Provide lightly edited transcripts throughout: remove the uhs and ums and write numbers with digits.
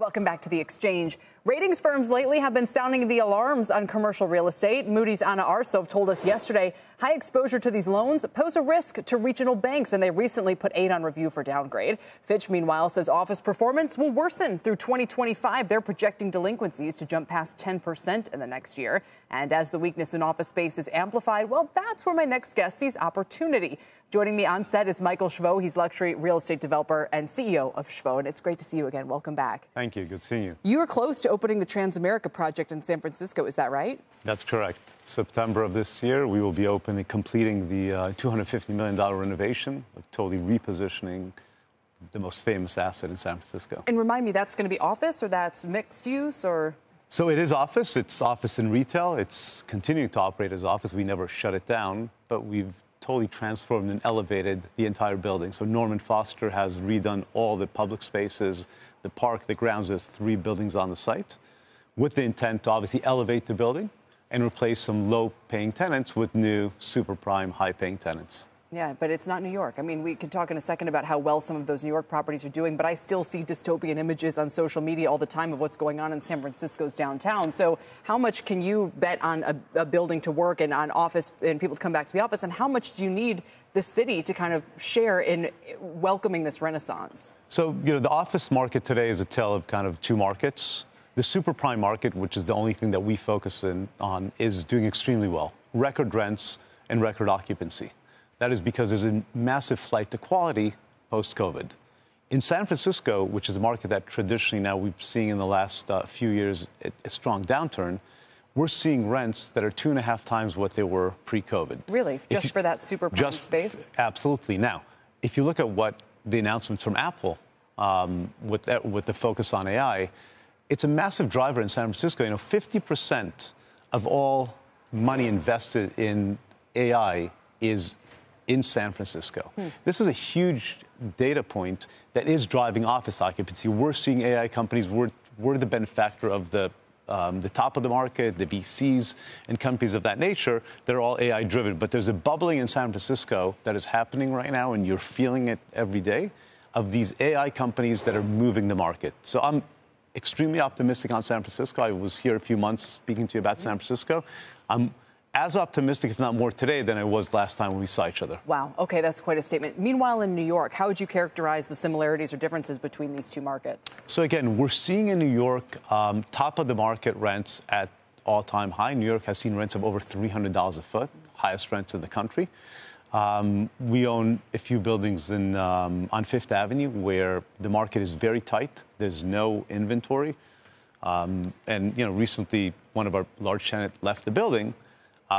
Welcome back to The Exchange. Ratings firms lately have been sounding the alarms on commercial real estate. Moody's Anna Arsov told us yesterday high exposure to these loans pose a risk to regional banks, and they recently put 8 on review for downgrade. Fitch, meanwhile, says office performance will worsen through 2025. They're projecting delinquencies to jump past 10% in the next year. And as the weakness in office space is amplified, well, that's where my next guest sees opportunity. Joining me on set is Michael Shvo. He's luxury real estate developer and CEO of Shvo. And it's great to see you again. Welcome back. Thank you. Good seeing you. You were close to opening the Transamerica project in San Francisco. Is that right? That's correct. September of this year, we will be opening, completing the $250 million renovation, totally repositioning the most famous asset in San Francisco. And remind me, that's going to be office or that's mixed use or? So it is office. It's office and retail. It's continuing to operate as office. We never shut it down, but we've totally transformed and elevated the entire building. So Norman Foster has redone all the public spaces, the park, the grounds. There's 3 buildings on the site with the intent to obviously elevate the building and replace some low-paying tenants with new super prime high-paying tenants. Yeah, but it's not New York. I mean, we can talk in a second about how well some of those New York properties are doing, but I still see dystopian images on social media all the time of what's going on in San Francisco's downtown. So how much can you bet on a building to work and on office and people to come back to the office? And how much do you need the city to kind of share in welcoming this renaissance? So, the office market today is a tale of kind of 2 markets. The super prime market, which is the only thing that we focus on, is doing extremely well. Record rents and record occupancy. That is because there's a massive flight to quality post-COVID. In San Francisco, which is a market that traditionally now we've seen in the last few years a strong downturn, we're seeing rents that are 2.5 times what they were pre-COVID. Really? Just for that super prime space? Absolutely. Now, if you look at what the announcements from Apple with the focus on AI, it's a massive driver in San Francisco. 50% of all money invested in AI is in San Francisco. This is a huge data point that is driving office occupancy. We're seeing AI companies, we're the benefactor of the top of the market, the VCs and companies of that nature that are all AI driven. But there's a bubbling in San Francisco that is happening right now, and you're feeling it every day, of these AI companies that are moving the market. So I'm extremely optimistic on San Francisco. I was here a few months speaking to you about San Francisco. I'm as optimistic, if not more, today than I was last time when we saw each other. Wow. Okay, that's quite a statement. Meanwhile, in New York, how would you characterize the similarities or differences between these 2 markets? So again, we're seeing in New York top of the market rents at all-time high. New York has seen rents of over $300 a foot, highest rents in the country. We own a few buildings on Fifth Avenue where the market is very tight. There's no inventory. And recently one of our large tenants left the building.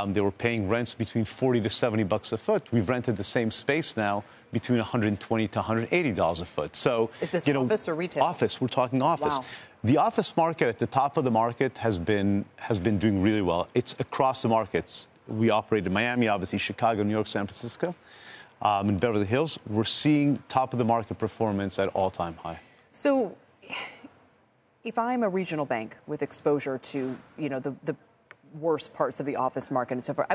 They were paying rents between $40 to $70 a foot. We've rented the same space now between $120 to $180 a foot. So, is this office or retail? Office. We're talking office. Wow. The office market at the top of the market has been doing really well. It's across the markets. We operate in Miami, obviously Chicago, New York, San Francisco, in Beverly Hills. We're seeing top of the market performance at all-time high. So, if I'm a regional bank with exposure to the worst parts of the office market and so forth,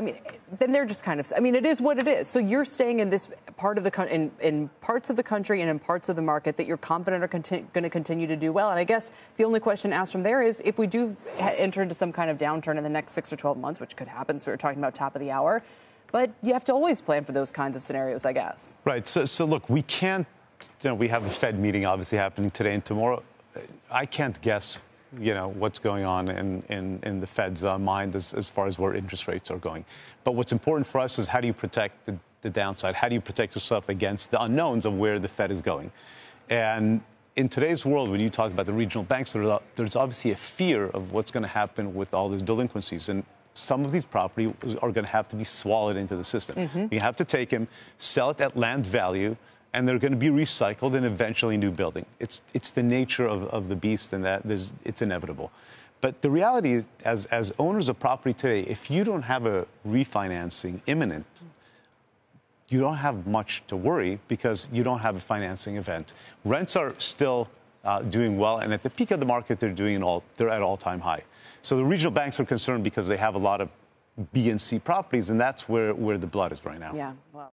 then they're just kind of, it is what it is. So you're staying in this part of the in parts of the country and in parts of the market that you're confident are going to continue to do well. And I guess the only question asked from there is, if we do enter into some kind of downturn in the next 6 or 12 months, which could happen, so we're talking about top of the hour, but you have to always plan for those kinds of scenarios, I guess. Right. So look, we can't, we have a Fed meeting obviously happening today and tomorrow. I can't guess what's going on in the Fed's mind as far as where interest rates are going. But what's important for us is, how do you protect the downside? How do you protect yourself against the unknowns of where the Fed is going? And in today's world, when you talk about the regional banks, there's obviously a fear of what's going to happen with all these delinquencies. And some of these properties are going to have to be swallowed into the system. You have to take them, sell it at land value, and they're going to be recycled and eventually new building. It's the nature of the beast, and it's inevitable. But the reality is, as owners of property today, if you don't have a refinancing imminent, you don't have much to worry because you don't have a financing event. Rents are still doing well, and at the peak of the market, they're at all-time high. So the regional banks are concerned because they have a lot of B and C properties, and that's where the blood is right now. Yeah. Well.